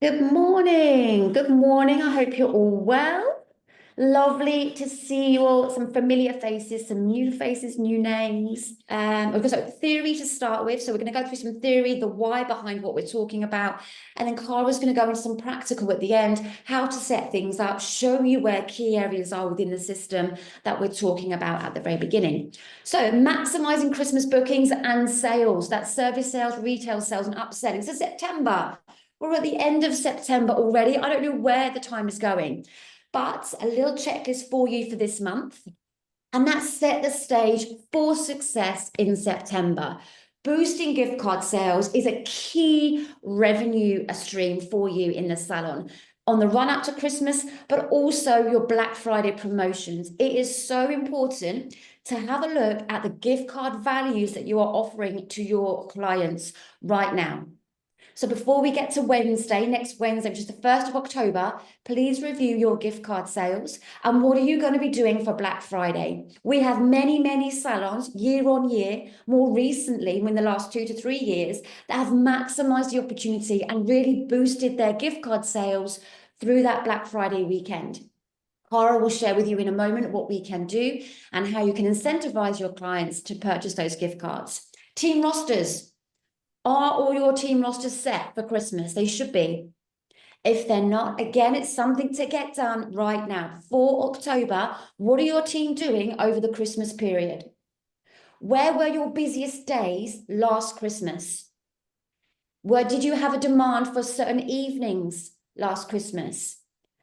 Good morning. Good morning. I hope you're all well. Lovely to see you all. Some familiar faces, some new faces, new names. We've got some theory to start with. So we're going to go through some theory, the why behind what we're talking about. And then Cara's going to go into some practical at the end, how to set things up, show you where key areas are within the system that we're talking about at the very beginning. So maximizing Christmas bookings and sales, that's service sales, retail sales, and upselling. So September. We're at the end of September already. I don't know where the time is going, but a little checklist for you for this month. And that set the stage for success in September. Boosting gift card sales is a key revenue stream for you in the salon on the run up to Christmas, but also your Black Friday promotions. It is so important to have a look at the gift card values that you are offering to your clients right now. So before we get to Wednesday, next Wednesday, which is the 1st of October, please review your gift card sales and what are you going to be doing for Black Friday? We have many salons year on year, more recently in the last 2 to 3 years, that have maximized the opportunity and really boosted their gift card sales through that Black Friday weekend. Cara will share with you in a moment what we can do and how you can incentivize your clients to purchase those gift cards. Team rosters. Are all your team rosters set for Christmas? They should be. If they're not, again, it's something to get done right now. For October, what are your team doing over the Christmas period? Where were your busiest days last Christmas? Where did you have a demand for certain evenings last Christmas?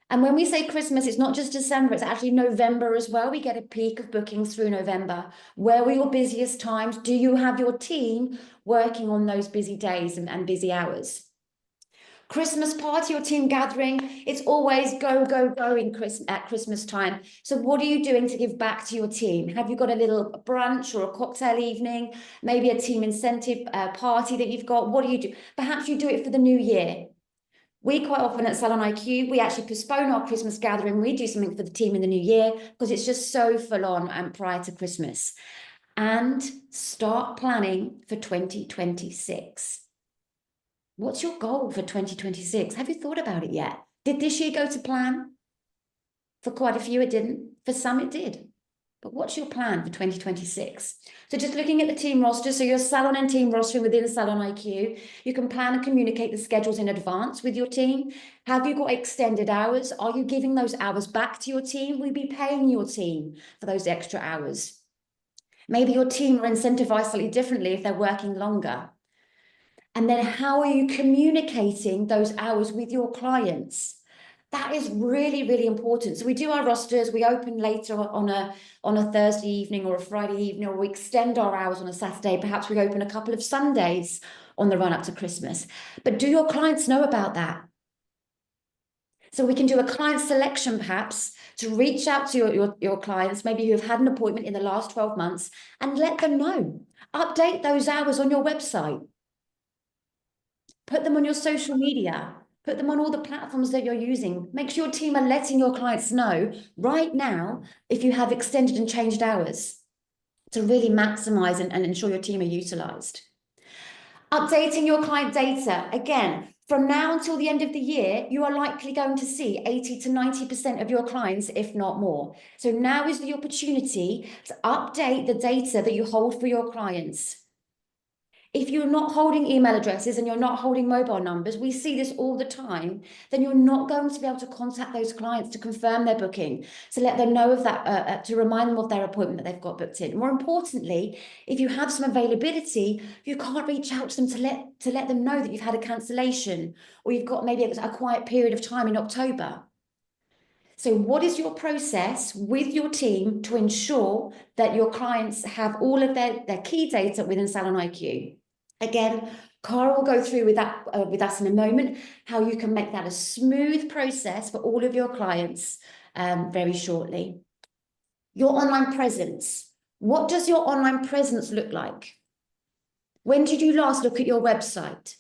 And when we say Christmas, it's not just December, it's actually November as well. We get a peak of bookings through November. Where were your busiest times? Do you have your team working on those busy days and busy hours? Christmas party or team gathering, it's always go at Christmas time. So what are you doing to give back to your team? Have you got a little brunch or a cocktail evening, maybe a team incentive party that you've got? What do you do? Perhaps you do it for the new year. We quite often at Salon IQ, we actually postpone our Christmas gathering. We do something for the team in the new year because it's just so full on and prior to Christmas. And start planning for 2026. What's your goal for 2026? Have you thought about it yet? Did this year go to plan? For quite a few, it didn't. For some, it did. But what's your plan for 2026? So just looking at the team roster, so your salon and team roster within Salon IQ, you can plan and communicate the schedules in advance with your team. Have you got extended hours? Are you giving those hours back to your team? Will you be paying your team for those extra hours? Maybe your team are incentivized slightly differently if they're working longer. And then how are you communicating those hours with your clients? That is really important. So we do our rosters, we open later on a Thursday evening or a Friday evening, or we extend our hours on a Saturday. Perhaps we open a couple of Sundays on the run up to Christmas. But do your clients know about that? So we can do a client selection perhaps to reach out to your clients, maybe who have had an appointment in the last 12 months, and let them know. Update those hours on your website. Put them on your social media. Put them on all the platforms that you're using. Make sure your team are letting your clients know right now if you have extended and changed hours to really maximize and ensure your team are utilized. Updating your client data. Again, from now until the end of the year, you are likely going to see 80 to 90% of your clients, if not more. So now is the opportunity to update the data that you hold for your clients. If you're not holding email addresses and you're not holding mobile numbers, we see this all the time, then you're not going to be able to contact those clients to confirm their booking, to let them know of that, to remind them of their appointment that they've got booked in. More importantly, if you have some availability, you can't reach out to them to let them know that you've had a cancellation or you've got maybe a quiet period of time in October. So what is your process with your team to ensure that your clients have all of their key data within Salon IQ? Again, Cara will go through with that with us in a moment, how you can make that a smooth process for all of your clients very shortly. Your online presence. What does your online presence look like? When did you last look at your website?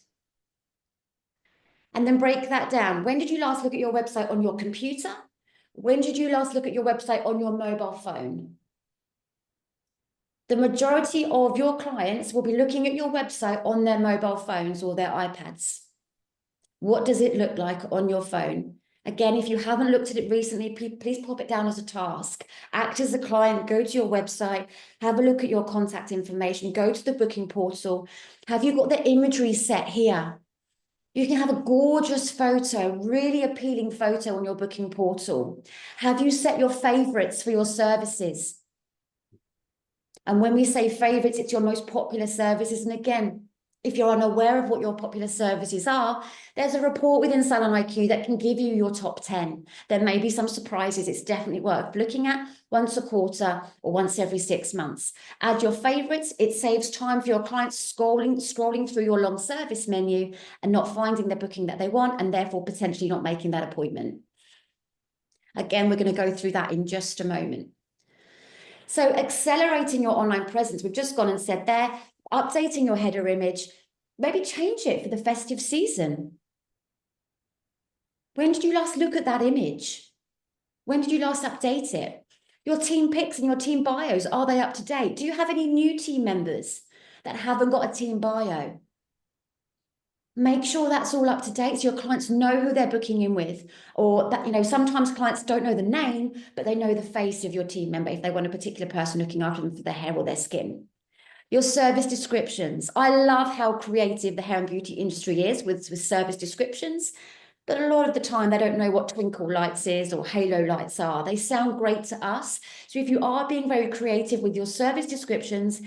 And then break that down. When did you last look at your website on your computer? When did you last look at your website on your mobile phone? The majority of your clients will be looking at your website on their mobile phones or their iPads. What does it look like on your phone? Again, if you haven't looked at it recently, please pop it down as a task. Act as a client, go to your website, have a look at your contact information, go to the booking portal. Have you got the imagery set here? You can have a gorgeous photo, really appealing photo on your booking portal. Have you set your favorites for your services? And when we say favorites, it's your most popular services. And again, if you're unaware of what your popular services are, there's a report within Salon IQ that can give you your top 10. There may be some surprises. It's definitely worth looking at once a quarter or once every 6 months. Add your favorites. It saves time for your clients scrolling through your long service menu and not finding the booking that they want, and therefore potentially not making that appointment. Again, we're going to go through that in just a moment. So accelerating your online presence, we've just gone and said there, updating your header image, maybe change it for the festive season. When did you last look at that image? When did you last update it? Your team pics and your team bios, are they up to date? Do you have any new team members that haven't got a team bio? Make sure that's all up to date so your clients know who they're booking in with, or that, sometimes clients don't know the name, but they know the face of your team member if they want a particular person looking after them for their hair or their skin. Your service descriptions. I love how creative the hair and beauty industry is with service descriptions, but a lot of the time they don't know what twinkle lights is or halo lights are. They sound great to us. So if you are being very creative with your service descriptions,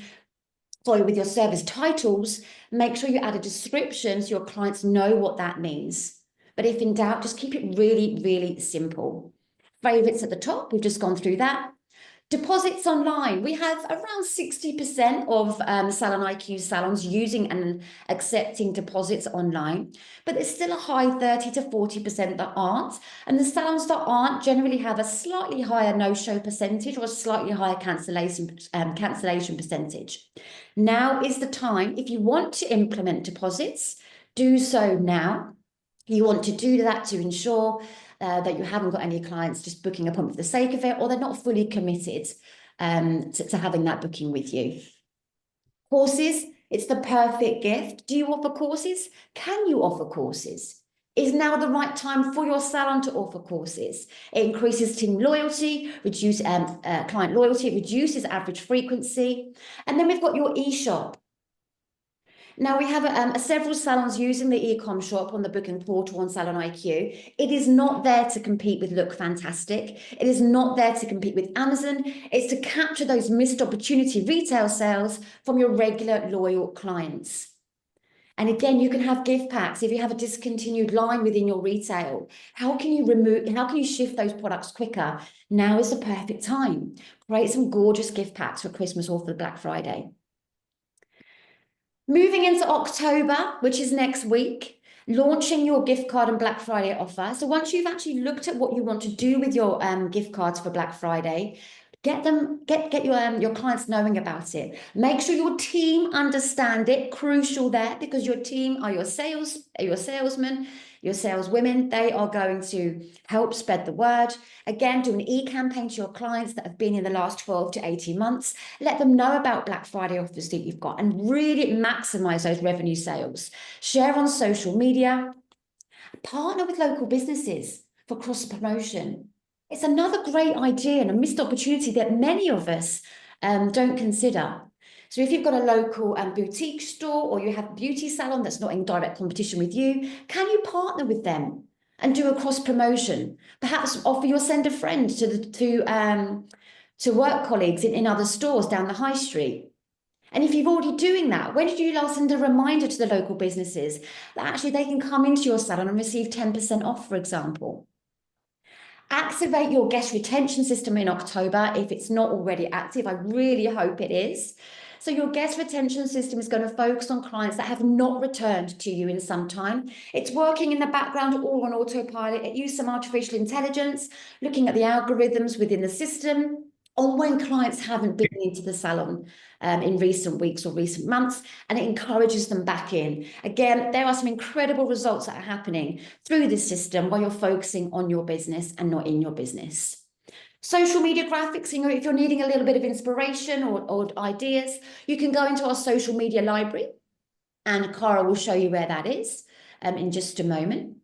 with your service titles, make sure you add a description so your clients know what that means. But if in doubt, just keep it really, really simple. Favorites at the top, we've just gone through that. Deposits online. We have around 60% of Salon IQ salons using and accepting deposits online, but there's still a high 30 to 40% that aren't. And the salons that aren't generally have a slightly higher no-show percentage or a slightly higher cancellation percentage. Now is the time. If you want to implement deposits, do so now. You want to do that to ensure that you haven't got any clients just booking a appointment for the sake of it, or they're not fully committed to having that booking with you. Courses, it's the perfect gift. Do you offer courses? Can you offer courses? Is now the right time for your salon to offer courses? It increases team loyalty, reduces client loyalty, it reduces average frequency. And then we've got your e-shop. Now we have several salons using the e-com shop on the booking portal on Salon IQ. It is not there to compete with Look Fantastic. It is not there to compete with Amazon. It's to capture those missed opportunity retail sales from your regular loyal clients. And again, you can have gift packs. If you have a discontinued line within your retail, how can you shift those products quicker? Now is the perfect time. Create some gorgeous gift packs for Christmas or for Black Friday. Moving into October, which is next week, launching your gift card and Black Friday offer. So once you've actually looked at what you want to do with your gift cards for Black Friday, get your clients knowing about it. Make sure your team understand it. Crucial there, because your team are your salesmen, your saleswomen. They are going to help spread the word. Again, do an e-campaign to your clients that have been in the last 12 to 18 months. Let them know about Black Friday offers that you've got and really maximize those revenue sales. Share on social media. Partner with local businesses for cross promotion. It's another great idea and a missed opportunity that many of us don't consider. So if you've got a local boutique store or you have a beauty salon that's not in direct competition with you, can you partner with them and do a cross promotion? Perhaps offer your send a friend to work colleagues in other stores down the high street. And if you're already doing that, when did you last send a reminder to the local businesses that actually they can come into your salon and receive 10% off, for example? Activate your guest retention system in October if it's not already active. I really hope it is. So your guest retention system is going to focus on clients that have not returned to you in some time. It's working in the background all on autopilot. It uses some artificial intelligence, looking at the algorithms within the system on when clients haven't been into the salon in recent weeks or recent months, and it encourages them back in. Again, there are some incredible results that are happening through this system while you're focusing on your business and not in your business. Social media graphics, if you're needing a little bit of inspiration or ideas, you can go into our social media library and Cara will show you where that is. in just a moment.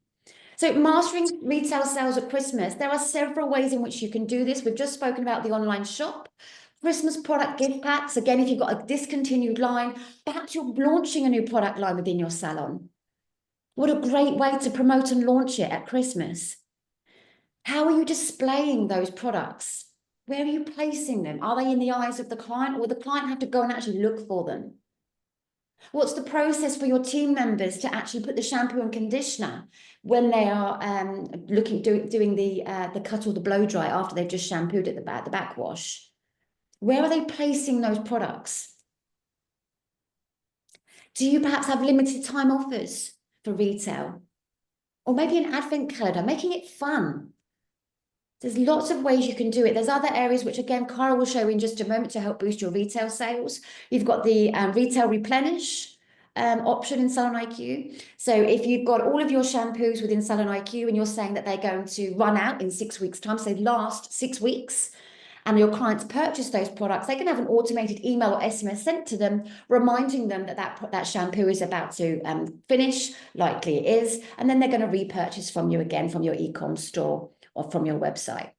So mastering retail sales at Christmas, there are several ways in which you can do this. We've just spoken about the online shop, Christmas product gift packs. Again, if you've got a discontinued line, perhaps you're launching a new product line within your salon. What a great way to promote and launch it at Christmas. How are you displaying those products? Where are you placing them? Are they in the eyes of the client, or will the client have to go and actually look for them? What's the process for your team members to actually put the shampoo and conditioner when they are doing the cut or the blow dry after they've just shampooed at the backwash? Where are they placing those products? Do you perhaps have limited time offers for retail? Or maybe an advent calendar, making it fun. There's lots of ways you can do it. There's other areas which, again, Cara will show in just a moment to help boost your retail sales. You've got the retail replenish option in Salon IQ. So if you've got all of your shampoos within Salon IQ and you're saying that they're going to run out in 6 weeks' time, so they last 6 weeks, and your clients purchase those products, they can have an automated email or SMS sent to them, reminding them that that shampoo is about to finish, likely it is, and then they're going to repurchase from you again from your e-com store or from your website.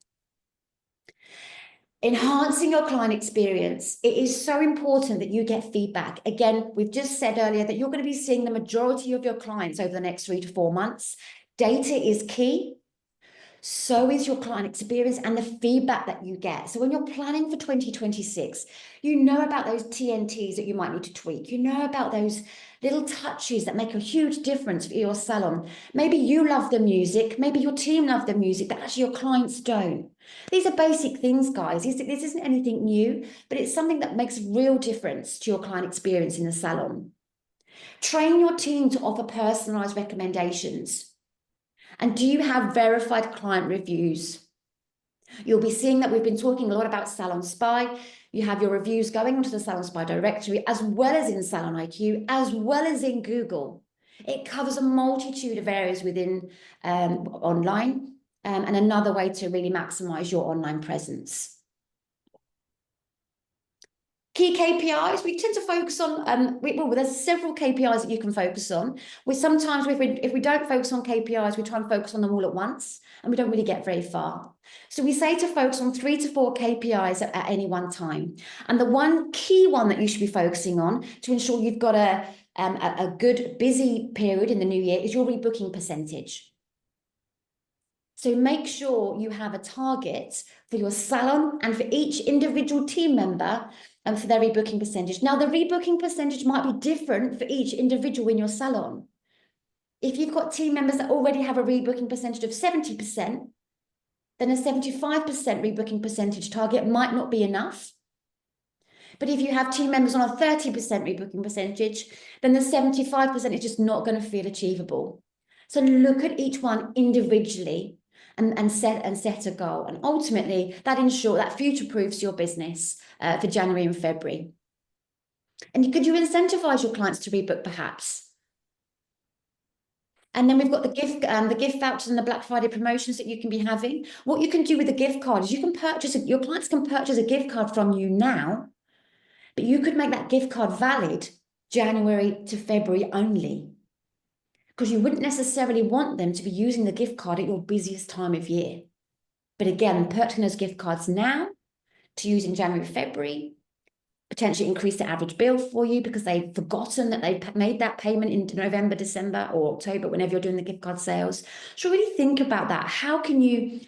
Enhancing your client experience. It is so important that you get feedback. Again, we've just said earlier that you're going to be seeing the majority of your clients over the next 3 to 4 months. Data is key. So is your client experience and the feedback that you get. So when you're planning for 2026, you know about those TNTs that you might need to tweak. You know about those little touches that make a huge difference for your salon. Maybe you love the music, maybe your team love the music, but actually your clients don't. These are basic things, guys. This isn't anything new, but it's something that makes a real difference to your client experience in the salon. Train your team to offer personalized recommendations. And do you have verified client reviews? You'll be seeing that we've been talking a lot about Salon Spy. You have your reviews going onto the Salon Spy directory, as well as in Salon IQ, as well as in Google. It covers a multitude of areas within online, and another way to really maximize your online presence. Key KPIs, we tend to focus on, well, there's several KPIs that you can focus on. Sometimes if we don't focus on KPIs, we try and focus on them all at once, and we don't really get very far. So we say to focus on 3 to 4 KPIs at any one time. And the one key one that you should be focusing on to ensure you've got a good busy period in the new year is your rebooking percentage. So make sure you have a target for your salon and for each individual team member and for their rebooking percentage. Now, the rebooking percentage might be different for each individual in your salon. If you've got team members that already have a rebooking percentage of 70%, then a 75% rebooking percentage target might not be enough. But if you have team members on a 30% rebooking percentage, then the 75% is just not going to feel achievable. So look at each one individually and set a goal. And ultimately, that future-proofs your business for January and February. And could you incentivize your clients to rebook perhaps? And then we've got the gift vouchers and the Black Friday promotions that you can be having. What you can do with the gift card is your clients can purchase a gift card from you now, but you could make that gift card valid January to February only, because you wouldn't necessarily want them to be using the gift card at your busiest time of year. But again, purchasing those gift cards now to use in January, February, potentially increase the average bill for you because they've forgotten that they made that payment in November, December, or October, whenever you're doing the gift card sales. So really think about that. How can you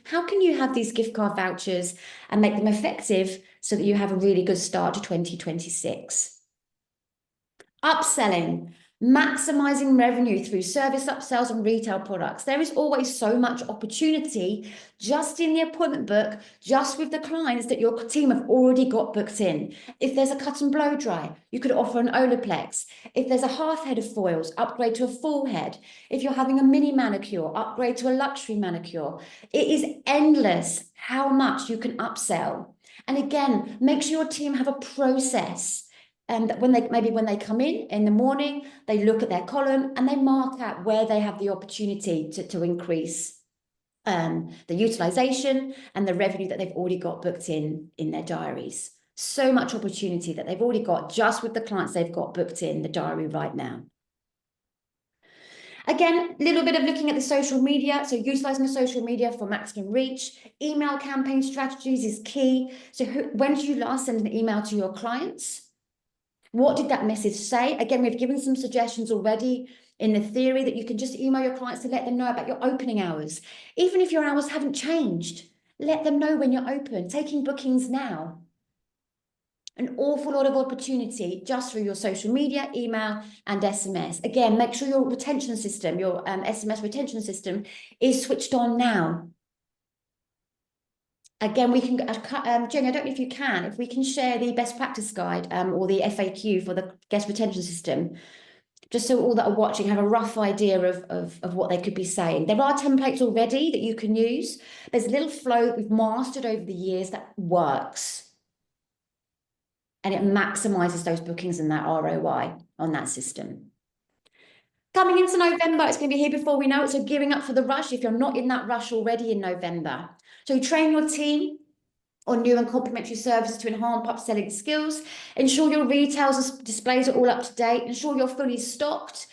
have these gift card vouchers and make them effective so that you have a really good start to 2026? Upselling. Maximizing revenue through service upsells and retail products. There is always so much opportunity just in the appointment book, just with the clients that your team have already got booked in. If there's a cut and blow dry, you could offer an Olaplex. If there's a half head of foils, upgrade to a full head. If you're having a mini manicure, upgrade to a luxury manicure. It is endless how much you can upsell. And again, make sure your team have a process. And when they come in the morning, they look at their column and they mark out where they have the opportunity to increase the utilization and the revenue that they've already got booked in their diaries. So much opportunity that they've already got just with the clients they've got booked in the diary right now. Again, a little bit of looking at the social media. So utilizing the social media for maximum reach. Email campaign strategies is key. So when did you last send an email to your clients? What did that message say? Again, we've given some suggestions already in the theory that you can just email your clients to let them know about your opening hours. Even if your hours haven't changed, let them know when you're open, taking bookings now. An awful lot of opportunity just through your social media, email, and SMS. Again, make sure your retention system, your SMS retention system is switched on now. Again, we can, Jenny, I don't know if you can, if we can share the best practice guide or the FAQ for the guest retention system, just so all that are watching have a rough idea of what they could be saying. There are templates already that you can use. There's a little flow that we've mastered over the years that works. And it maximizes those bookings and that ROI on that system. Coming into November, it's going to be here before we know it. So gearing up for the rush if you're not in that rush already in November. So train your team on new and complementary services to enhance upselling skills. Ensure your retail displays are all up to date. Ensure you're fully stocked.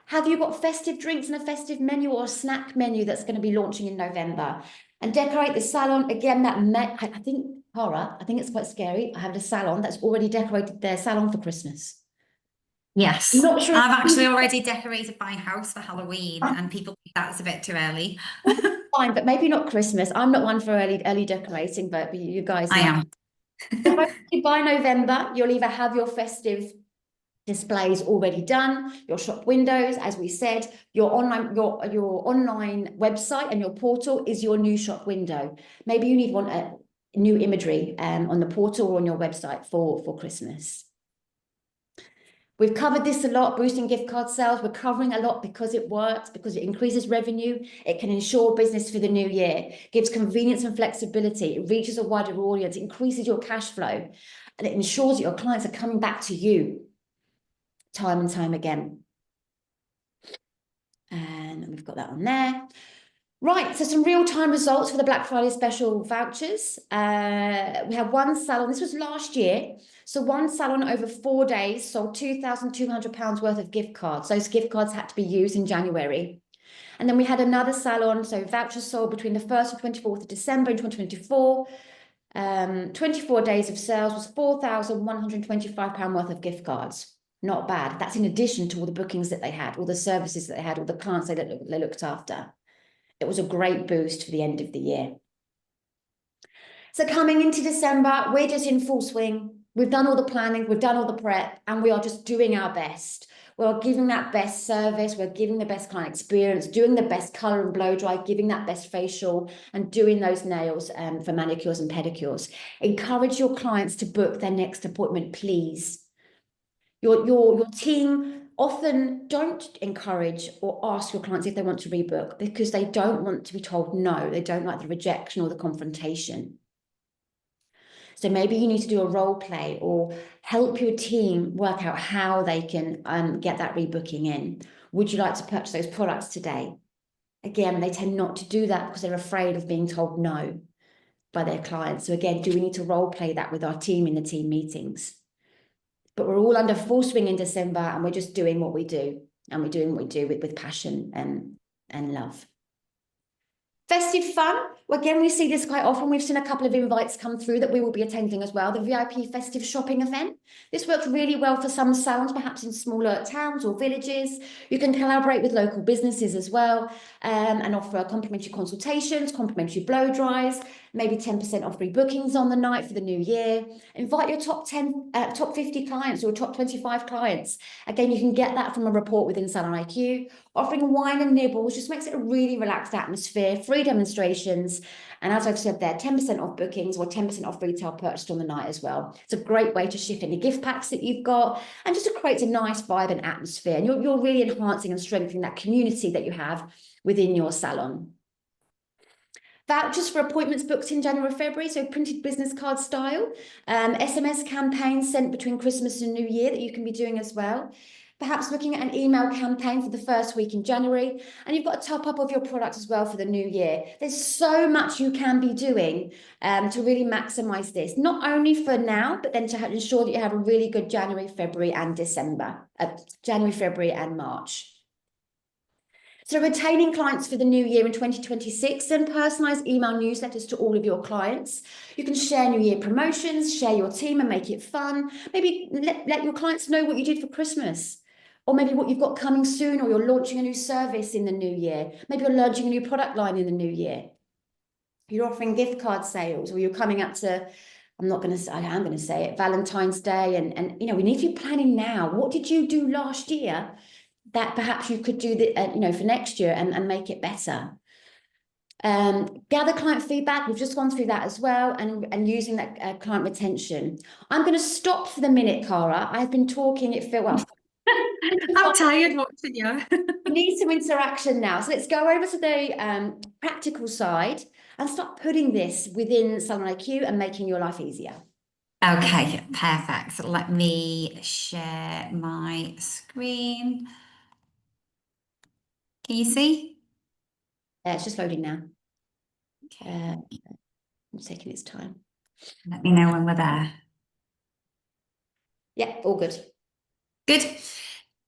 Have you got festive drinks and a festive menu or a snack menu that's going to be launching in November? And decorate the salon. Again, I think, Cara, I think it's quite scary. I have a salon that's already decorated their salon for Christmas. Yes. I'm not sure. I've actually already decorated my house for Halloween, and people think that's a bit too early. Fine, but maybe not Christmas. I'm not one for early decorating, but you guys I might. am. By November, you'll either have your festive displays already done, your shop windows, as we said, your online website and your portal is your new shop window. Maybe you need new imagery on the portal or on your website for Christmas. We've covered this a lot, boosting gift card sales. We're covering a lot because it works, because it increases revenue. It can ensure business for the new year, gives convenience and flexibility. It reaches a wider audience, increases your cash flow, and it ensures that your clients are coming back to you time and time again. And we've got that on there. Right, so some real-time results for the Black Friday special vouchers. We have one salon, this was last year. So one salon over 4 days sold £2,200 worth of gift cards. Those gift cards had to be used in January. And then we had another salon, so vouchers sold between the 1st and 24th of December in 2024. 24 days of sales was £4,125 worth of gift cards. Not bad. That's in addition to all the bookings that they had, all the services that they had, all the clients they looked after. It was a great boost for the end of the year. So coming into December, we're just in full swing. We've done all the planning, we've done all the prep, and we are just doing our best. We're giving that best service, we're giving the best client experience, doing the best color and blow dry, giving that best facial, and doing those nails for manicures and pedicures. Encourage your clients to book their next appointment, please. Your team often don't encourage or ask your clients if they want to rebook because they don't want to be told no. They don't like the rejection or the confrontation. So maybe you need to do a role play or help your team work out how they can get that rebooking in. Would you like to purchase those products today? Again, they tend not to do that because they're afraid of being told no by their clients. So again, do we need to role play that with our team in the team meetings? But we're all under full swing in December and we're just doing what we do. And we're doing what we do with passion and love. Festive fun. Well, again, we see this quite often. We've seen a couple of invites come through that we will be attending as well. The VIP festive shopping event. This works really well for some salons, perhaps in smaller towns or villages. You can collaborate with local businesses as well and offer complimentary consultations, complimentary blow dries, maybe 10% off rebookings on the night for the new year. Invite your top 50 clients or top 25 clients. Again, you can get that from a report within Salon IQ. Offering wine and nibbles just makes it a really relaxed atmosphere, free demonstrations, and as I've said there, 10% off bookings or 10% off retail purchased on the night as well. It's a great way to shift any gift packs that you've got and just to create a nice vibe and atmosphere. And you're really enhancing and strengthening that community that you have within your salon. Vouchers for appointments booked in January, February, so printed business card style. SMS campaigns sent between Christmas and New Year that you can be doing as well. Perhaps looking at an email campaign for the first week in January, and you've got a top up of your products as well for the new year. There's so much you can be doing to really maximize this, not only for now, but then to ensure that you have a really good January, February, and December, January, February, and March. So retaining clients for the new year in 2026, send personalized email newsletters to all of your clients. You can share New Year promotions, share your team and make it fun. Maybe let your clients know what you did for Christmas, or maybe what you've got coming soon, or you're launching a new service in the new year. Maybe you're launching a new product line in the new year. You're offering gift card sales, or you're coming up to, I am going to say it, Valentine's Day. And we need to be planning now. What did you do last year that perhaps you could do for next year and make it better? Gather client feedback. We've just gone through that as well, and using that client retention. I'm going to stop for the minute, Cara. I've been talking. I'm tired watching you. We need some interaction now. So let's go over to the practical side and start putting this within Salon IQ and making your life easier. Okay, perfect. So let me share my screen. Can you see? It's just loading now. It's taking its time. Let me know when we're there. Yeah, all good. Good.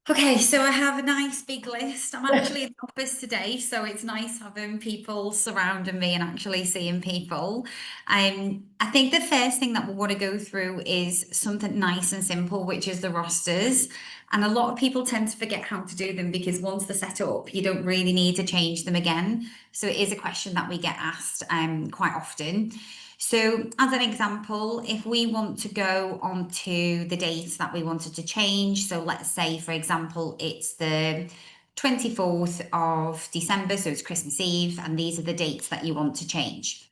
Okay, so I have a nice big list. I'm actually in the office today, so it's nice having people surrounding me and actually seeing people. I think the first thing that we want to go through is something nice and simple, which is the rosters. And a lot of people tend to forget how to do them because once they're set up, you don't really need to change them again. So it is a question that we get asked quite often. So as an example, if we want to go on to the dates that we wanted to change, so let's say, for example, it's the 24th of December, so it's Christmas Eve, and these are the dates that you want to change.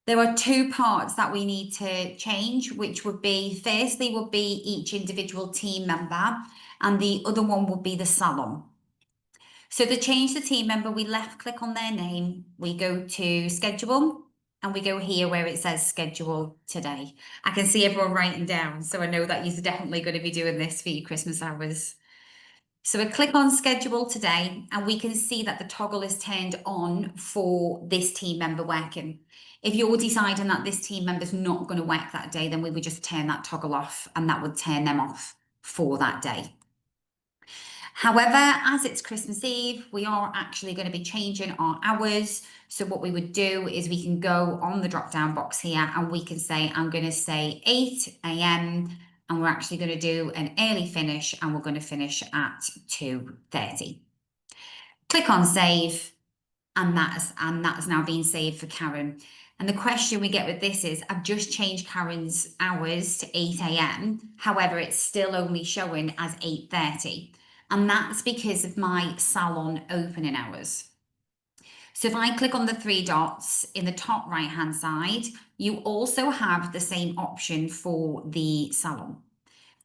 There are two parts that we need to change, which would be, firstly, would be each individual team member, and the other one would be the salon. So to change the team member, we left click on their name, we go to schedule, and we go here where it says schedule today. I can see everyone writing down, so I know that you're definitely going to be doing this for your Christmas hours. So we click on schedule today, and we can see that the toggle is turned on for this team member working. If you're deciding that this team member's not going to work that day, then we would just turn that toggle off, and that would turn them off for that day. However, as it's Christmas Eve, we are actually going to be changing our hours. So what we would do is we can go on the drop down box here and we can say, I'm going to say 8 a.m. and we're actually going to do an early finish and we're going to finish at 2:30. Click on save, and that's now been saved for Karen. And the question we get with this is, I've just changed Karen's hours to 8 a.m. However, it's still only showing as 8:30. And that's because of my salon opening hours. So if I click on the three dots in the top right hand side, you also have the same option for the salon.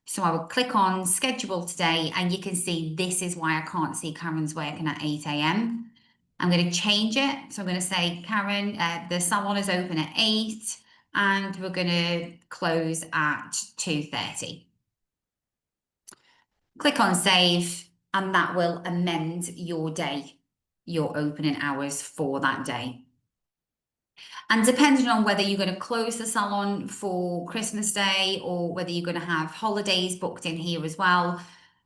So I will click on schedule today, and you can see this is why I can't see Karen's working at 8 a.m. I'm going to change it. So I'm going to say, Karen, the salon is open at 8 and we're going to close at 2:30. Click on save, and that will amend your day, your opening hours for that day. And depending on whether you're going to close the salon for Christmas Day or whether you're going to have holidays booked in here as well.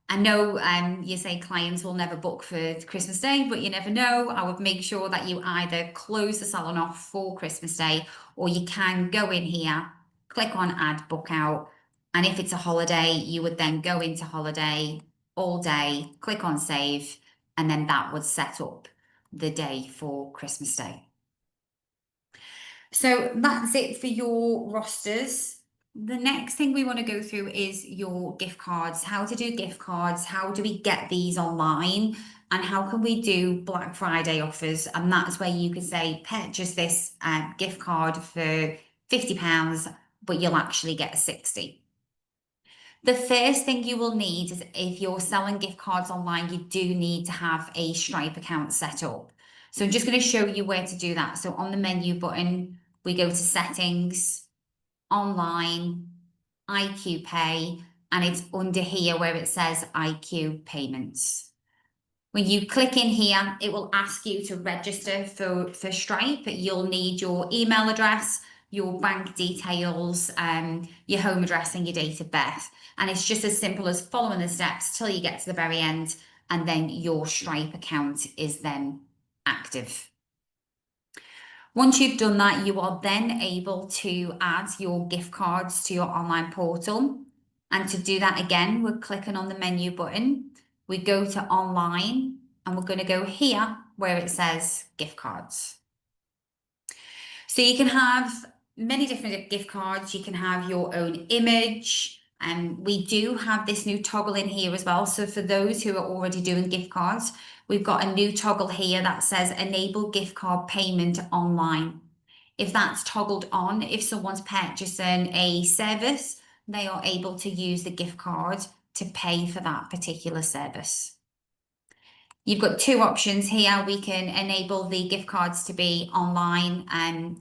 I know you say clients will never book for Christmas Day, but you never know. I would make sure that you either close the salon off for Christmas Day, or you can go in here, click on add book out. And if it's a holiday, you would then go into holiday all day, click on save, and then that would set up the day for Christmas Day. So that's it for your rosters. The next thing we want to go through is your gift cards, how to do gift cards, how do we get these online, and how can we do Black Friday offers. And that's where you can say, purchase this gift card for £50, but you'll actually get a 60. The first thing you will need is, if you're selling gift cards online, you do need to have a Stripe account set up. So I'm just going to show you where to do that. So on the menu button, we go to settings, online, IQ Pay, and it's under here where it says IQ Payments. When you click in here, it will ask you to register for Stripe. You'll need your email address, your bank details, your home address, and your date of birth. And it's just as simple as following the steps till you get to the very end, and then your Stripe account is then active. Once you've done that, you are then able to add your gift cards to your online portal. And to do that again, we're clicking on the menu button. We go to online and we're going to go here where it says gift cards. So you can have many different gift cards. You can have your own image. And we do have this new toggle in here as well. So for those who are already doing gift cards, we've got a new toggle here that says enable gift card payment online. If that's toggled on, if someone's purchasing a service, they are able to use the gift card to pay for that particular service. You've got two options here. We can enable the gift cards to be online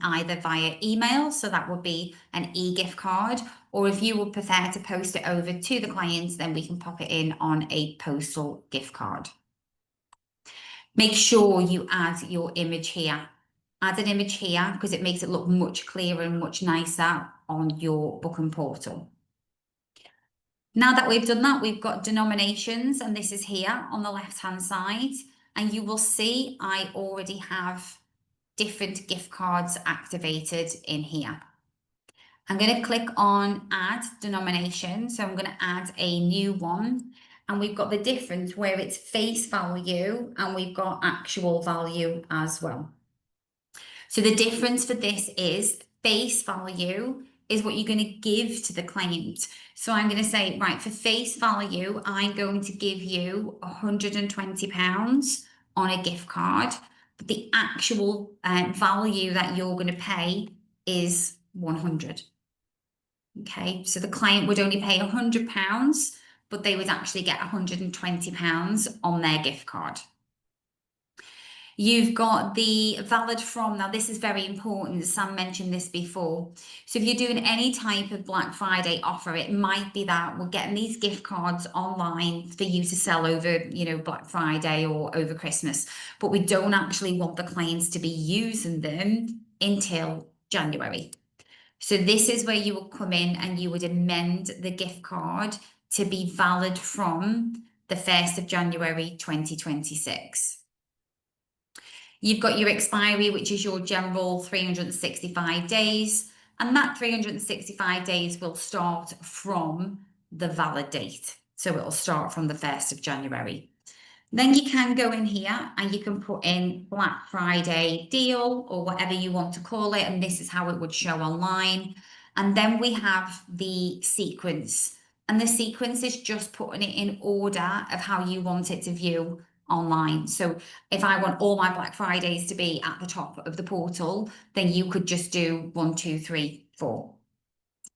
either via email, so that would be an e-gift card, or if you would prefer to post it over to the clients, then we can pop it in on a postal gift card. Make sure you add your image here. Add an image here because it makes it look much clearer and much nicer on your booking portal. Now that we've done that, we've got denominations, and this is here on the left-hand side. And you will see I already have different gift cards activated in here. I'm going to click on add denomination. So I'm going to add a new one. And we've got the difference where it's face value and we've got actual value as well. So the difference for this is face value is what you're going to give to the client. So I'm going to say, right, for face value, I'm going to give you £120 on a gift card, but the actual value that you're going to pay is 100. Okay, so the client would only pay £100, but they would actually get £120 on their gift card. You've got the valid from, now this is very important, Sam mentioned this before. So if you're doing any type of Black Friday offer, it might be that we're getting these gift cards online for you to sell over, Black Friday or over Christmas, but we don't actually want the clients to be using them until January. So this is where you will come in and you would amend the gift card to be valid from the 1st of January 2026. You've got your expiry, which is your general 365 days, and that 365 days will start from the valid date. So it'll start from the 1st of January. Then you can go in here and you can put in Black Friday deal or whatever you want to call it, and this is how it would show online. And then we have the sequence, and the sequence is just putting it in order of how you want it to view online. So if I want all my Black Fridays to be at the top of the portal, then you could just do 1, 2, 3, 4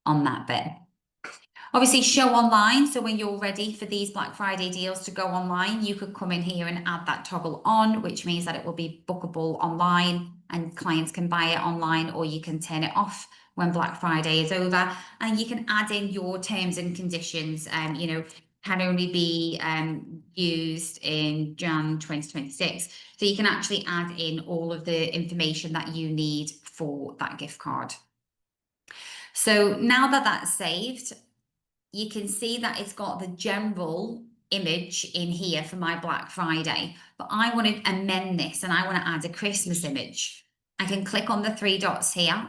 on that bit. Obviously show online, so when you're ready for these Black Friday deals to go online, you could come in here and add that toggle on, which means that it will be bookable online and clients can buy it online, or you can turn it off when Black Friday is over, and you can add in your terms and conditions, can only be used in Jan 2026. So you can actually add in all of the information that you need for that gift card. So now that that's saved, you can see that it's got the general image in here for my Black Friday, but I want to amend this and I want to add a Christmas image. I can click on the 3 dots here.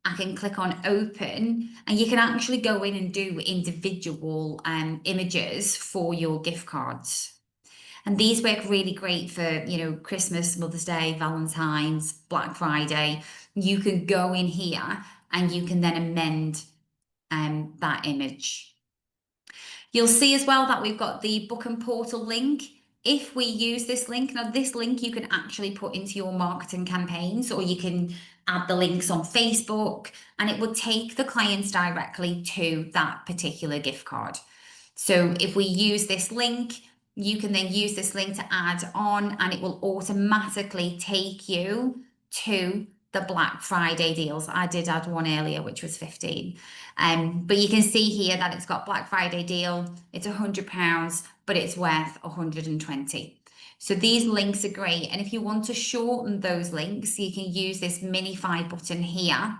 I can click on open, and you can actually go in and do individual images for your gift cards. And these work really great for, Christmas, Mother's Day, Valentine's, Black Friday. You can go in here and you can then amend that image. You'll see as well that we've got the booking portal link. If we use this link, now this link you can actually put into your marketing campaigns, or you can add the links on Facebook, and it will take the clients directly to that particular gift card. So if we use this link, you can then use this link to add on, and it will automatically take you to the Black Friday deals. I did add one earlier, which was 15. But you can see here that it's got Black Friday deal. It's £100, but it's worth 120. So these links are great. And if you want to shorten those links, you can use this minify button here.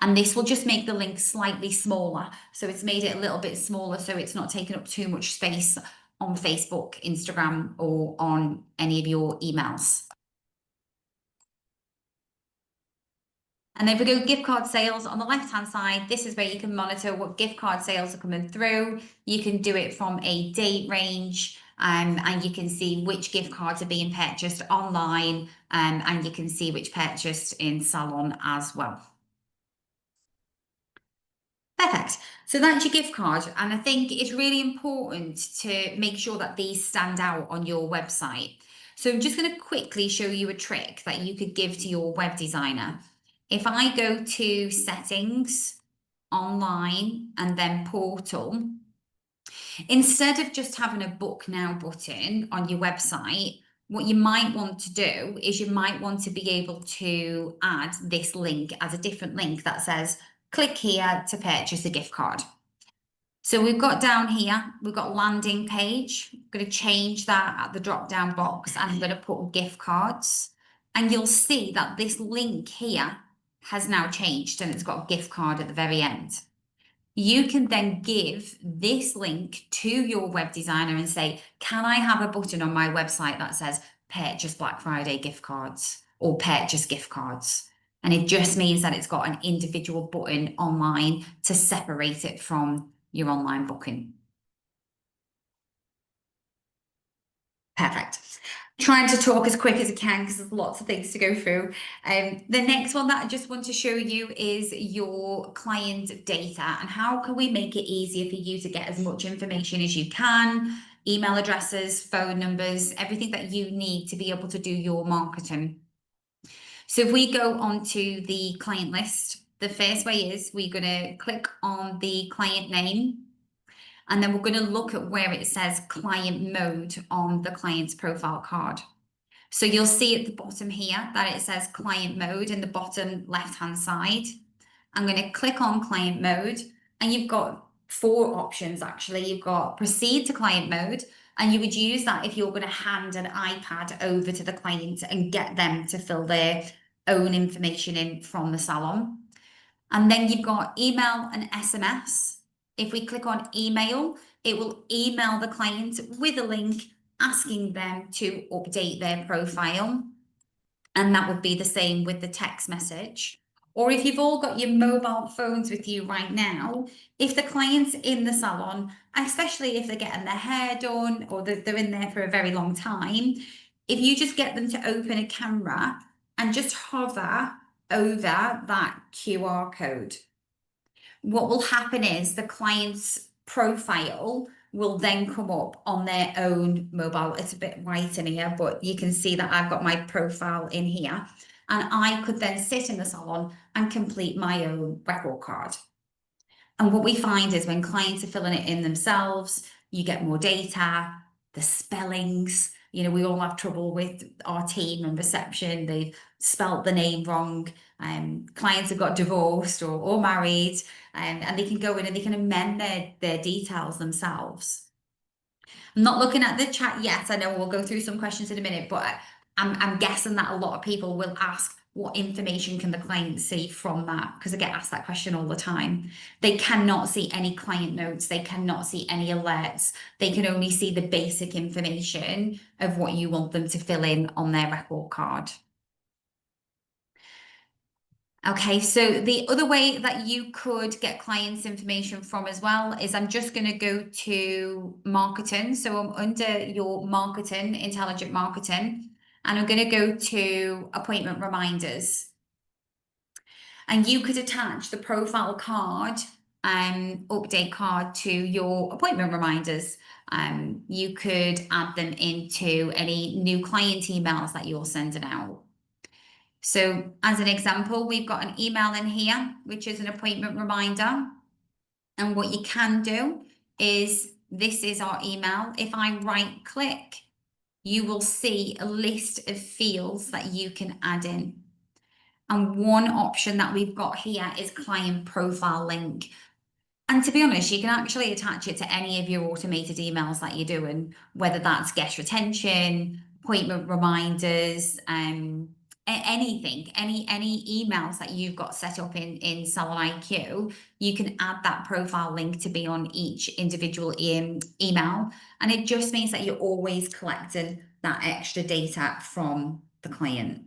And this will just make the link slightly smaller. So it's made it a little bit smaller, so it's not taking up too much space on Facebook, Instagram, or on any of your emails. And then if we go gift card sales on the left-hand side, this is where you can monitor what gift card sales are coming through. You can do it from a date range, and you can see which gift cards are being purchased online, and you can see which purchased in salon as well. Perfect. So that's your gift card. And I think it's really important to make sure that these stand out on your website. So I'm just going to quickly show you a trick that you could give to your web designer. If I go to settings, online, and then portal, instead of just having a book now button on your website, what you might want to do is you might want to be able to add this link as a different link that says, click here to purchase a gift card. So we've got down here, we've got landing page. I'm going to change that at the drop down box and I'm going to put gift cards. And you'll see that this link here has now changed and it's got a gift card at the very end. You can then give this link to your web designer and say, can I have a button on my website that says purchase Black Friday gift cards or purchase gift cards? And it just means that it's got an individual button online to separate it from your online booking. Perfect. Trying to talk as quick as I can because there's lots of things to go through. The next one that I just want to show you is your client data and how can we make it easier for you to get as much information as you can, email addresses, phone numbers, everything that you need to be able to do your marketing. So if we go onto the client list, the first way is we're going to click on the client name. And then we're going to look at where it says client mode on the client's profile card. So you'll see at the bottom here that it says client mode in the bottom left-hand side. I'm going to click on client mode and you've got 4 options actually. You've got proceed to client mode and you would use that if you're going to hand an iPad over to the client and get them to fill their own information in from the salon. And then you've got email and SMS. If we click on email, it will email the client with a link asking them to update their profile. And that would be the same with the text message. Or if you've all got your mobile phones with you right now, if the client's in the salon, especially if they're getting their hair done or they're in there for a very long time, if you just get them to open a camera and just hover over that QR code, what will happen is the client's profile will then come up on their own mobile. It's a bit white in here, but you can see that I've got my profile in here. And I could then sit in the salon and complete my own record card. And what we find is when clients are filling it in themselves, you get more data, the spellings, you know, we all have trouble with our team and reception. They've spelt the name wrong. Clients have got divorced or married, and they can go in and they can amend their details themselves. I'm not looking at the chat yet. I know we'll go through some questions in a minute, but I'm guessing that a lot of people will ask, what information can the client see from that? Because I get asked that question all the time. They cannot see any client notes. They cannot see any alerts. They can only see the basic information of what you want them to fill in on their record card. Okay, so the other way that you could get clients' information from as well is I'm just going to go to marketing. So I'm under your marketing, intelligent marketing, and I'm going to go to appointment reminders. And you could attach the profile card and update card to your appointment reminders. You could add them into any new client emails that you're sending out. So as an example, we've got an email in here, which is an appointment reminder. And what you can do is, this is our email. If I right click, you will see a list of fields that you can add in. And one option that we've got here is client profile link. And to be honest, you can actually attach it to any of your automated emails that you're doing, whether that's guest retention, appointment reminders, anything, any emails that you've got set up in Salon IQ, you can add that profile link to be on each individual email. And it just means that you're always collecting that extra data from the client.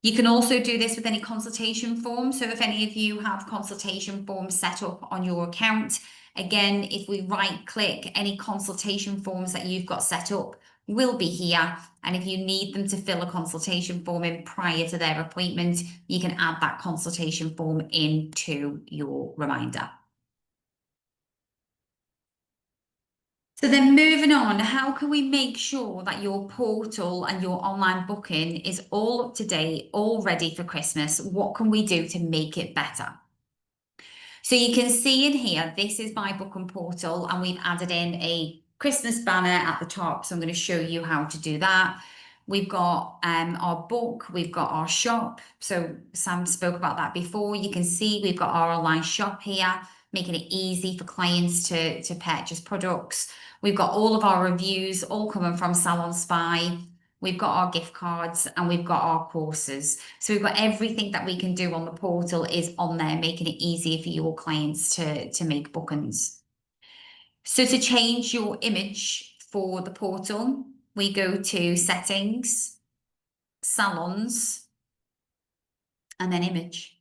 You can also do this with any consultation form. So if any of you have consultation forms set up on your account, again, if we right click, any consultation forms that you've got set up will be here. And if you need them to fill a consultation form in prior to their appointment, you can add that consultation form into your reminder. So then moving on, how can we make sure that your portal and your online booking is all up to date, all ready for Christmas? What can we do to make it better? So you can see in here, this is my booking portal, and we've added in a Christmas banner at the top. So I'm going to show you how to do that. We've got our book, we've got our shop. So Sam spoke about that before. You can see we've got our online shop here, making it easy for clients to purchase products. We've got all of our reviews, all coming from Salon Spy. We've got our gift cards and we've got our courses. So we've got everything that we can do on the portal is on there, making it easier for your clients to make bookings. So to change your image for the portal, we go to settings, salons, and then image.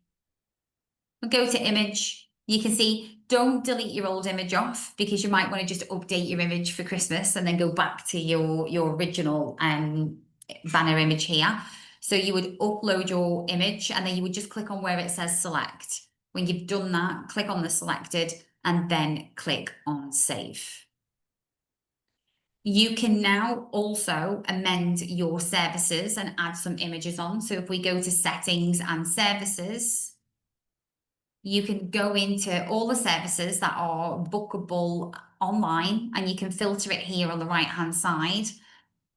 We'll go to image. You can see, don't delete your old image off because you might want to just update your image for Christmas and then go back to your original banner image here. So you would upload your image and then you would just click on where it says select. When you've done that, click on the selected and then click on save. You can now also amend your services and add some images on. So if we go to settings and services, you can go into all the services that are bookable online and you can filter it here on the right hand side.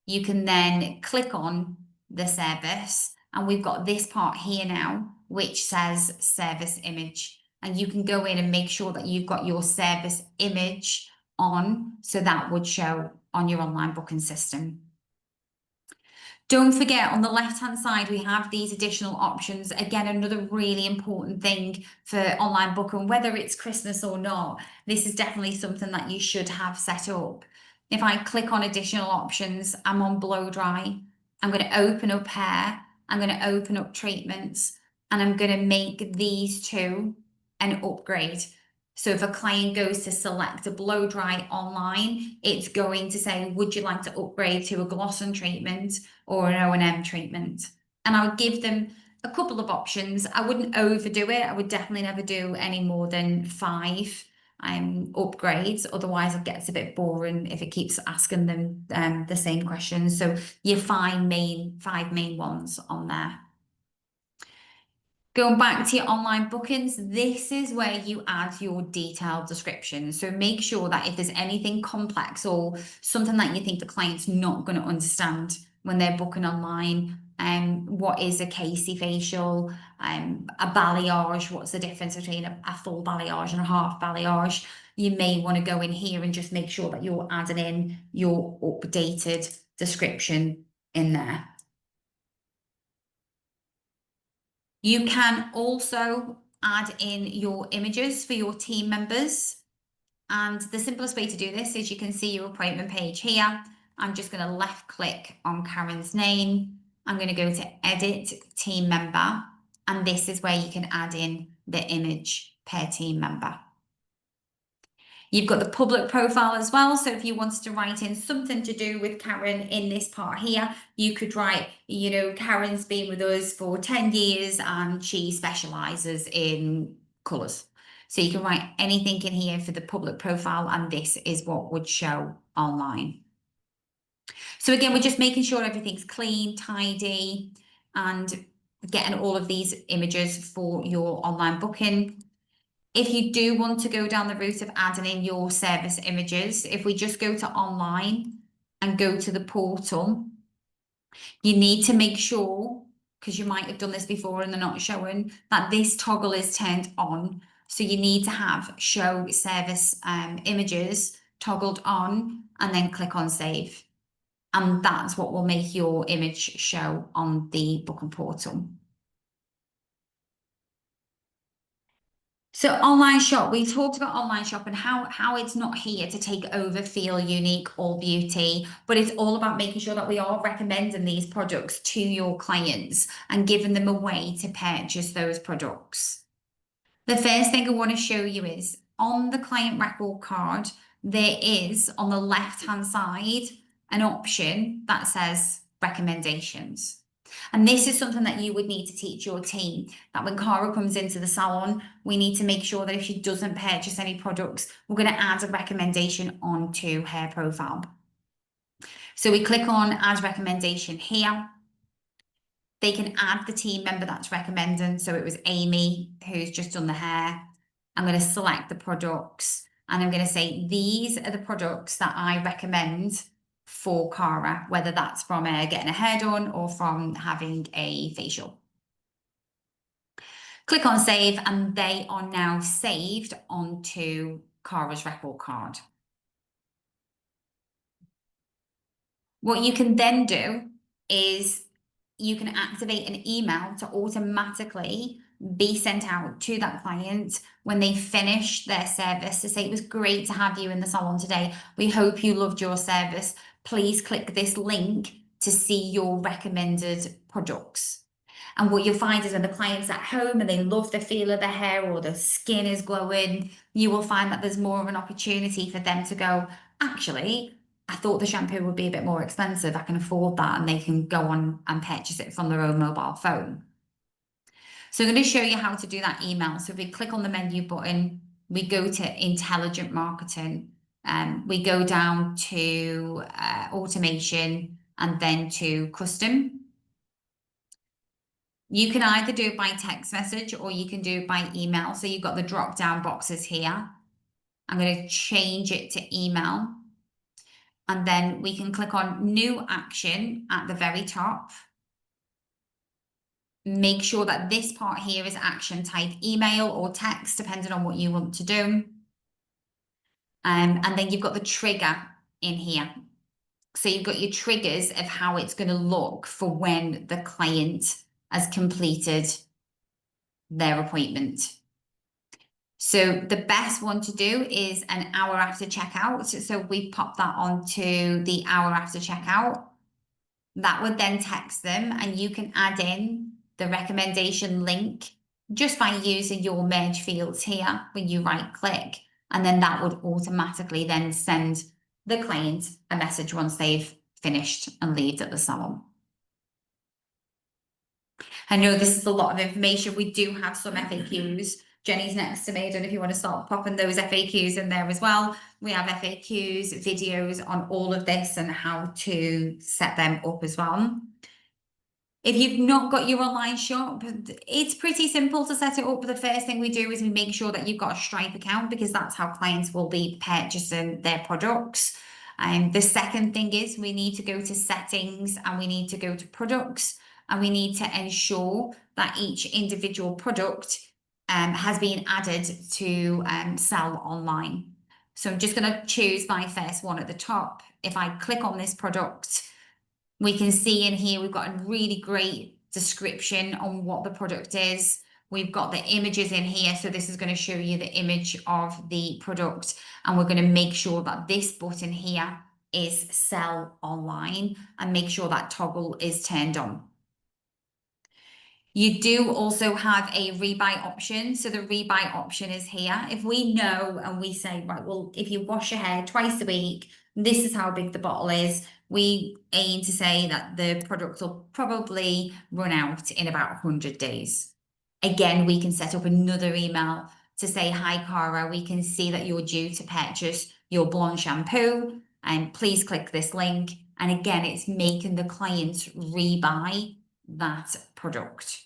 You can then click on the service and we've got this part here now which says service image, and you can go in and make sure that you've got your service image on, so that would show on your online booking system. Don't forget, on the left-hand side, we have these additional options. Again, another really important thing for online booking, whether it's Christmas or not, this is definitely something that you should have set up. If I click on additional options, I'm on blow dry. I'm going to open up hair. I'm going to open up treatments, and I'm going to make these two an upgrade. So if a client goes to select a blow dry online, it's going to say, would you like to upgrade to a gloss and treatment or an O&M treatment? And I would give them a couple of options. I wouldn't overdo it. I would definitely never do any more than 5 upgrades. Otherwise it gets a bit boring if it keeps asking them the same questions. So your 5 main ones on there. Going back to your online bookings, this is where you add your detailed description. So make sure that if there's anything complex or something that you think the client's not going to understand when they're booking online, what is a Casey facial, a balayage, what's the difference between a full balayage and a half balayage, you may want to go in here and just make sure that you're adding in your updated description in there. You can also add in your images for your team members. And the simplest way to do this is you can see your appointment page here. I'm just going to left click on Karen's name. I'm going to go to edit team member. And this is where you can add in the image per team member. You've got the public profile as well. So if you wanted to write in something to do with Karen in this part here, you could write, you know, Karen's been with us for 10 years and she specializes in colors. So you can write anything in here for the public profile, and this is what would show online. So again, we're just making sure everything's clean, tidy, and getting all of these images for your online booking. If you do want to go down the route of adding in your service images, if we just go to online and go to the portal, you need to make sure, because you might have done this before and they're not showing, that this toggle is turned on. So you need to have show service images toggled on and then click on save. And that's what will make your image show on the booking portal. So online shop, we talked about online shop and how it's not here to take over Feel Unique or Beauty, but it's all about making sure that we are recommending these products to your clients and giving them a way to purchase those products. The first thing I want to show you is on the client record card, there is on the left-hand side an option that says recommendations. And this is something that you would need to teach your team, that when Cara comes into the salon, we need to make sure that if she doesn't purchase any products, we're going to add a recommendation onto her profile. So we click on add recommendation here. They can add the team member that's recommending. So it was Amy who's just done the hair. I'm going to select the products and I'm going to say, these are the products that I recommend for Cara, whether that's from getting a hair done or from having a facial. Click on save and they are now saved onto Cara's record card. What you can then do is you can activate an email to automatically be sent out to that client when they finish their service to say, it was great to have you in the salon today. We hope you loved your service. Please click this link to see your recommended products. And what you'll find is when the client's at home and they love the feel of the hair or the skin is glowing, you will find that there's more of an opportunity for them to go, actually, I thought the shampoo would be a bit more expensive. I can afford that. And they can go on and purchase it from their own mobile phone. So I'm going to show you how to do that email. So if we click on the menu button, we go to intelligent marketing. We go down to automation and then to custom. You can either do it by text message or you can do it by email. So you've got the drop down boxes here. I'm going to change it to email. And then we can click on new action at the very top. Make sure that this part here is action type email or text, depending on what you want to do. And then you've got the trigger in here. So you've got your triggers of how it's going to look for when the client has completed their appointment. So the best one to do is an hour after checkout. So we pop that onto the hour after checkout. That would then text them and you can add in the recommendation link just by using your merge fields here when you right click. And then that would automatically then send the client a message once they've finished and left at the salon. I know this is a lot of information. We do have some FAQs. Jenny's next to me. I don't know if you want to start popping those FAQs in there as well. We have FAQs, videos on all of this and how to set them up as well. If you've not got your online shop, it's pretty simple to set it up. But the first thing we do is we make sure that you've got a Stripe account because that's how clients will be purchasing their products. And the second thing is we need to go to settings and we need to go to products and we need to ensure that each individual product has been added to sell online. So I'm just going to choose my first one at the top. If I click on this product, we can see in here, we've got a really great description on what the product is. We've got the images in here. So this is going to show you the image of the product. And we're going to make sure that this button here is sell online and make sure that toggle is turned on. You do also have a rebuy option. So the rebuy option is here. If we know and we say, right, well, if you wash your hair twice a week, this is how big the bottle is. We aim to say that the product will probably run out in about 100 days. Again, we can set up another email to say, hi, Cara, we can see that you're due to purchase your blonde shampoo and please click this link. And again, it's making the client rebuy that product.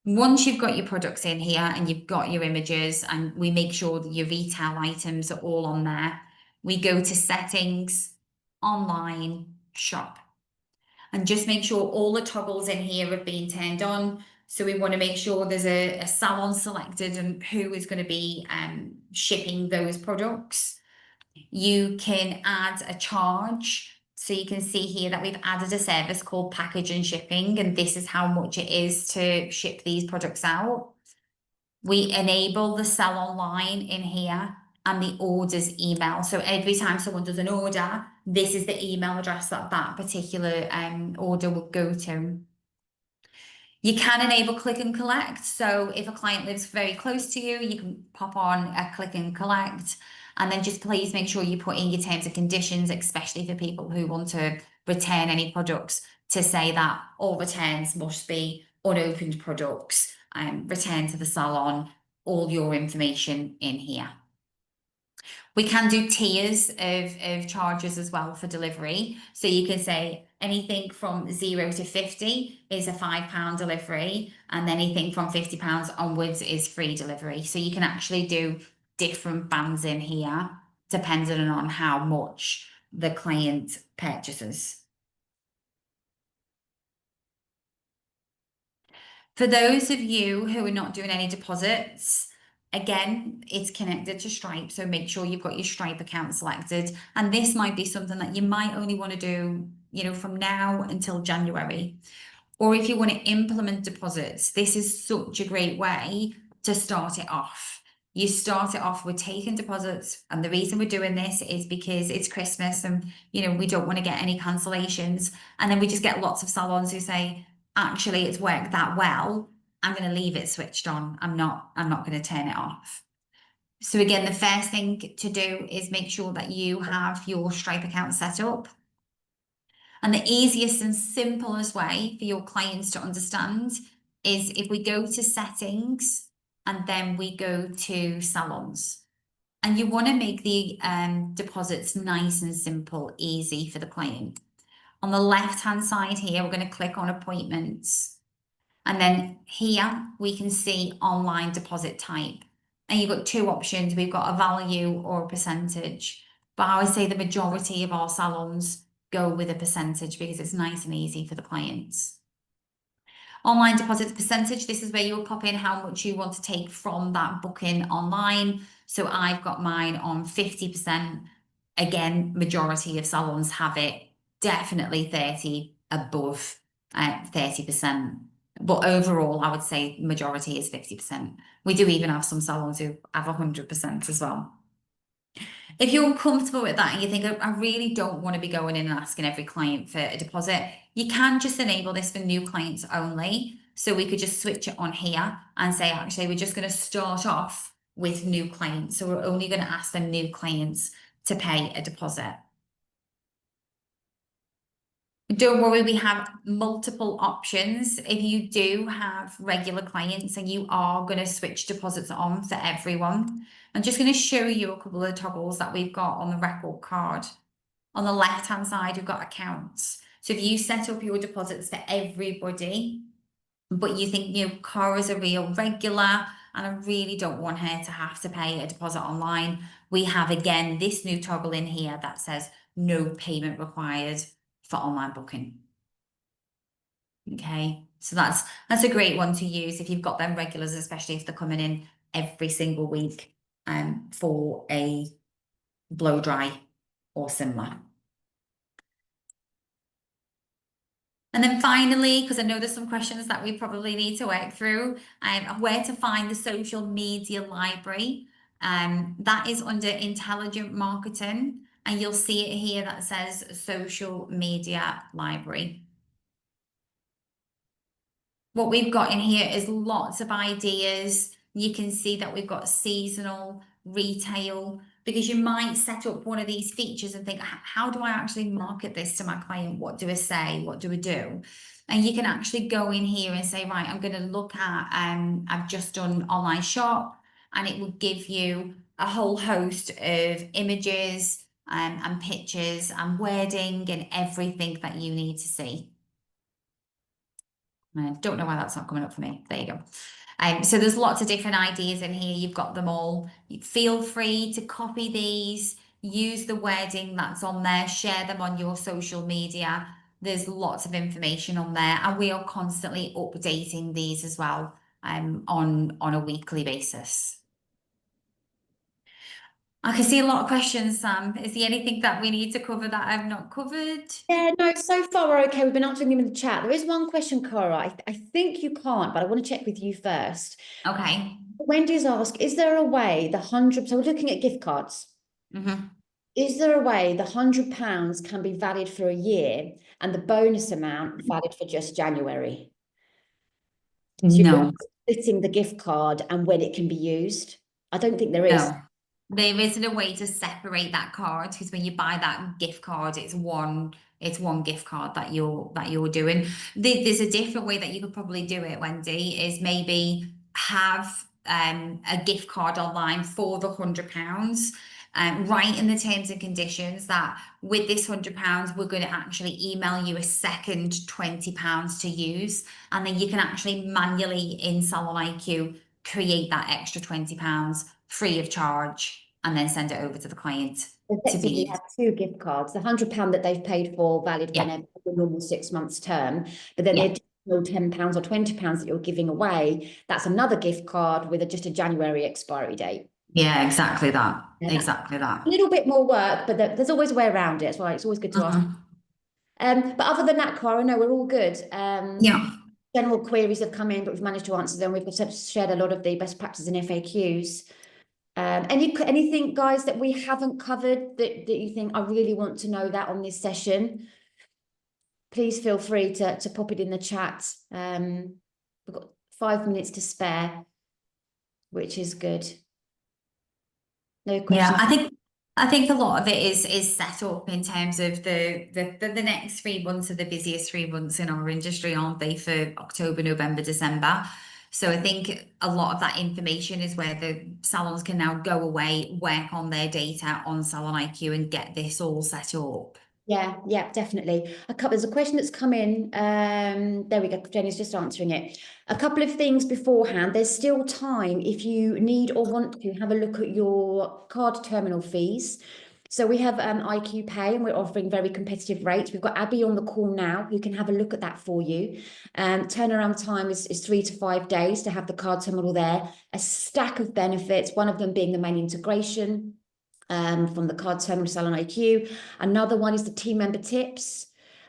Once you've got your products in here and you've got your images and we make sure that your retail items are all on there, we go to settings, online, shop. And just make sure all the toggles in here have been turned on. So we want to make sure there's a salon selected and who is going to be shipping those products. You can add a charge. So you can see here that we've added a service called package and shipping, and this is how much it is to ship these products out. We enable the sell online in here and the orders email. So every time someone does an order, this is the email address that that particular order would go to. You can enable click and collect. So if a client lives very close to you, you can pop on a click and collect. And then just please make sure you put in your terms and conditions, especially for people who want to return any products, to say that all returns must be unopened products, return to the salon, all your information in here. We can do tiers of charges as well for delivery. So you can say anything from 0 to 50 is a £5 delivery, and anything from £50 onwards is free delivery. So you can actually do different bands in here depending on how much the client purchases. For those of you who are not doing any deposits, again, it's connected to Stripe, so make sure you've got your Stripe account selected. And this might be something that you might only want to do, from now until January. Or if you want to implement deposits, this is such a great way to start it off. You start it off with taking deposits, and the reason we're doing this is because it's Christmas and we don't want to get any cancellations. And then we just get lots of salons who say, actually, it's worked that well, I'm going to leave it switched on. I'm not going to turn it off. So again, the first thing to do is make sure that you have your Stripe account set up. And the easiest and simplest way for your clients to understand is if we go to settings and then we go to salons. And you want to make the deposits nice and simple, easy for the client. On the left-hand side here, we're going to click on appointments. And then here we can see online deposit type. And you've got two options. We've got a value or a percentage. But I would say the majority of our salons go with a percentage because it's nice and easy for the clients. Online deposit percentage, this is where you'll pop in how much you want to take from that booking online. So I've got mine on 50%. Again, majority of salons have it, definitely 30 above 30%. But overall, I would say majority is 50%. We do even have some salons who have 100% as well. If you're comfortable with that and you think, I really don't want to be going in and asking every client for a deposit, you can just enable this for new clients only. So we could just switch it on here and say, actually, we're just going to start off with new clients. So we're only going to ask the new clients to pay a deposit. Don't worry, we have multiple options. If you do have regular clients and you are going to switch deposits on for everyone, I'm just going to show you a couple of toggles that we've got on the record card. On the left-hand side, we've got accounts. So if you set up your deposits for everybody, but you think, Cara's a real regular and I really don't want her to have to pay a deposit online, we have, again, this new toggle in here that says no payment required for online booking. Okay, so that's a great one to use if you've got them regulars, especially if they're coming in every single week for a blow dry or similar. And then finally, because I know there's some questions that we probably need to work through, where to find the social media library. That is under intelligent marketing, and you'll see it here that says social media library. What we've got in here is lots of ideas. You can see that we've got seasonal, retail, because you might set up one of these features and think, how do I actually market this to my client? What do I say? What do I do? And you can actually go in here and say, right, I'm going to look at, I've just done online shop, and it will give you a whole host of images and pictures and wording and everything that you need to see. I don't know why that's not coming up for me. There you go. So there's lots of different ideas in here. You've got them all. Feel free to copy these, use the wording that's on there, share them on your social media. There's lots of information on there, and we are constantly updating these as well on a weekly basis. I can see a lot of questions, Sam. Is there anything that we need to cover that I've not covered? Yeah, no, so far we're okay. We've been answering them in the chat. There is one question, Cara. I think you can't, but I want to check with you first. Okay. Wendy's asked, is there a way the 100, so we're looking at gift cards. Hmm. Is there a way the £100 can be valid for a year and the bonus amount valid for just January? So you're No, splitting the gift card and when it can be used? I don't think there is. no. There isn't a way to separate that card because when you buy that gift card, it's one gift card that you're doing. There's a different way that you could probably do it, Wendy, is maybe have a gift card online for the £100. Write in the terms and conditions that with this £100, we're going to actually email you a second £20 to use, and then you can actually manually in Salon IQ create that extra £20 free of charge and then send it over to the client to be Effectively used. have two gift cards, the £100 that they've paid for valid Yeah, whenever the normal 6 months term, but then the yeah, additional £10 or £20 that you're giving away, that's another gift card with just a January expiry date. yeah, exactly that. Yeah, that's Exactly a that. little bit more work, but there's always a way around it. That's why it's always good to ask. Mhm. But other than that, Cara, no, we're all good. Yeah. General queries have come in, but we've managed to answer them. We've shared a lot of the best practices in FAQs. Anything, guys, that we haven't covered that you think I really want to know that on this session? Please feel free to pop it in the chat. We've got 5 minutes to spare, which is good. No Yeah, questions. I think a lot of it is set up in terms of the next 3 months are the busiest 3 months in our industry, aren't they, for October, November, December. So I think a lot of that information is where the salons can now go away, work on their data on Salon IQ and get this all set up. Yeah, definitely. There's a question that's come in. There we go. Jenny's just answering it. A couple of things beforehand. There's still time if you need or want to have a look at your card terminal fees. So we have IQ Pay and we're offering very competitive rates. We've got Abby on the call now who can have a look at that for you. Turnaround time is 3 to 5 days to have the card terminal there. A stack of benefits, one of them being the main integration from the card terminal Salon IQ. Another one is the team member tips.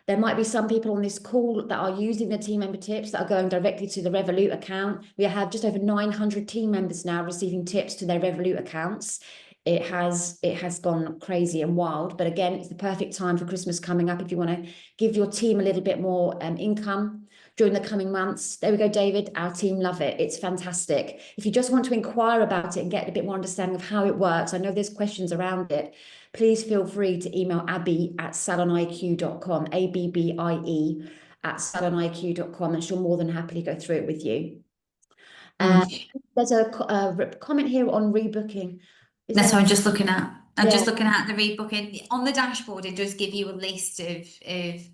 There might be some people on this call that are using the team member tips that are going directly to the Revolut account. We have just over 900 team members now receiving tips to their Revolut accounts. It has gone crazy and wild, but again, it's the perfect time for Christmas coming up if you want to give your team a little bit more income during the coming months. There we go, David. Our team love it. It's fantastic. If you just want to inquire about it and get a bit more understanding of how it works, I know there's questions around it. Please feel free to email Abby at saloniq.com, ABBIE at saloniq.com, and she'll more than happily go through it with you. Mm. There's a comment here on rebooking. Is That's there? what I'm just looking at. I'm Yeah. just looking at the rebooking. On the dashboard, it does give you a list of,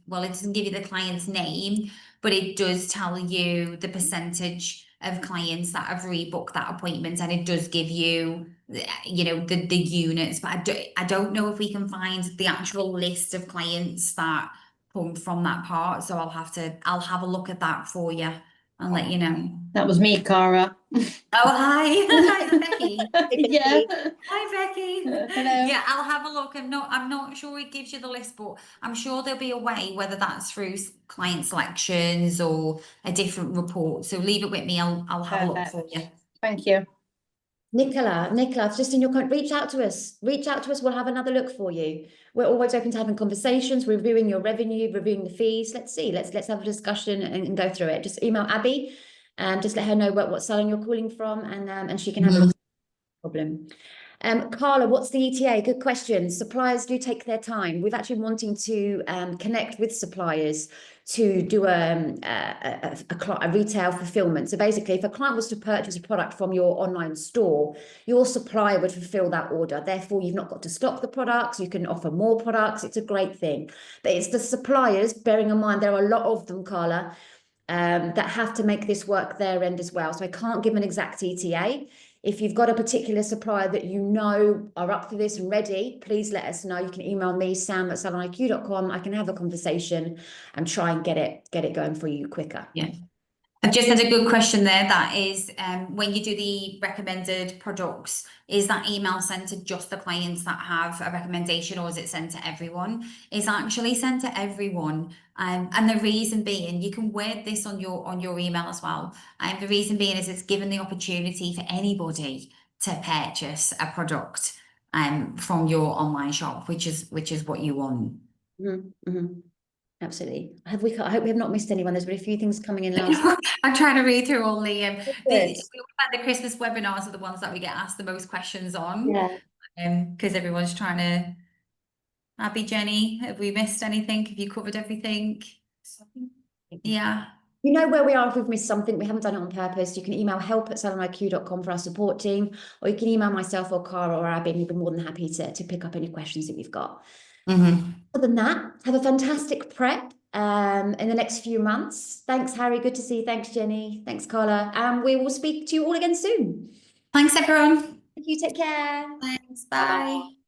well, it doesn't give you the client's name, but it does tell you the percentage of clients that have rebooked that appointment, and it does give you, the units. But I don't know if we can find the actual list of clients that come from that part. So I'll have a look at that for you and let you know. That was me, Cara. Oh, hi. Hi, Becky. Yeah. Hi, Becky. Hello. Yeah, I'll have a look. I'm not sure it gives you the list, but I'm sure there'll be a way, whether that's through client selections or a different report. So leave it with me. I'll have a look for you. Thank you. Nicola, I've just seen your comment. Reach out to us. Reach out to us. We'll have another look for you. We're always open to having conversations, reviewing your revenue, reviewing the fees. Let's see. Let's have a discussion and go through it. Just email Abby, just let her know what salon you're calling from, and she can have a look. Problem. Carla, what's the ETA? Good question. Suppliers do take their time. We've actually been wanting to connect with suppliers to do a retail fulfillment. So basically, if a client was to purchase a product from your online store, your supplier would fulfill that order. Therefore, you've not got to stock the products. You can offer more products. It's a great thing. But it's the suppliers, bearing in mind there are a lot of them, Carla, that have to make this work their end as well. So I can't give an exact ETA. If you've got a particular supplier that you know are up for this and ready, please let us know. You can email me, sam@saloniq.com. I can have a conversation and try and get it going for you quicker. Yeah. I've just had a good question there. That is, when you do the recommended products, is that email sent to just the clients that have a recommendation, or is it sent to everyone? It's actually sent to everyone. And the reason being, you can word this on your email as well. And the reason being is it's given the opportunity for anybody to purchase a product from your online shop, which is what you want. Absolutely. I hope we have not missed anyone. There's been a few things coming in last. I'm trying to read through all the Christmas webinars are the ones that we get asked the most questions on. Yeah. Because everyone's trying to. Abby, Jenny, have we missed anything? Have you covered everything? Yeah. You know where we are if we've missed something. We haven't done it on purpose. You can email help@saloniq.com for our support team, or you can email myself or Cara or Abby, and we'll be more than happy to pick up any questions that you've got. Other than that, have a fantastic prep in the next few months. Thanks, Harry. Good to see you. Thanks, Jenny. Thanks, Carla. And we will speak to you all again soon. Thanks, everyone. You take care. Thanks. Bye.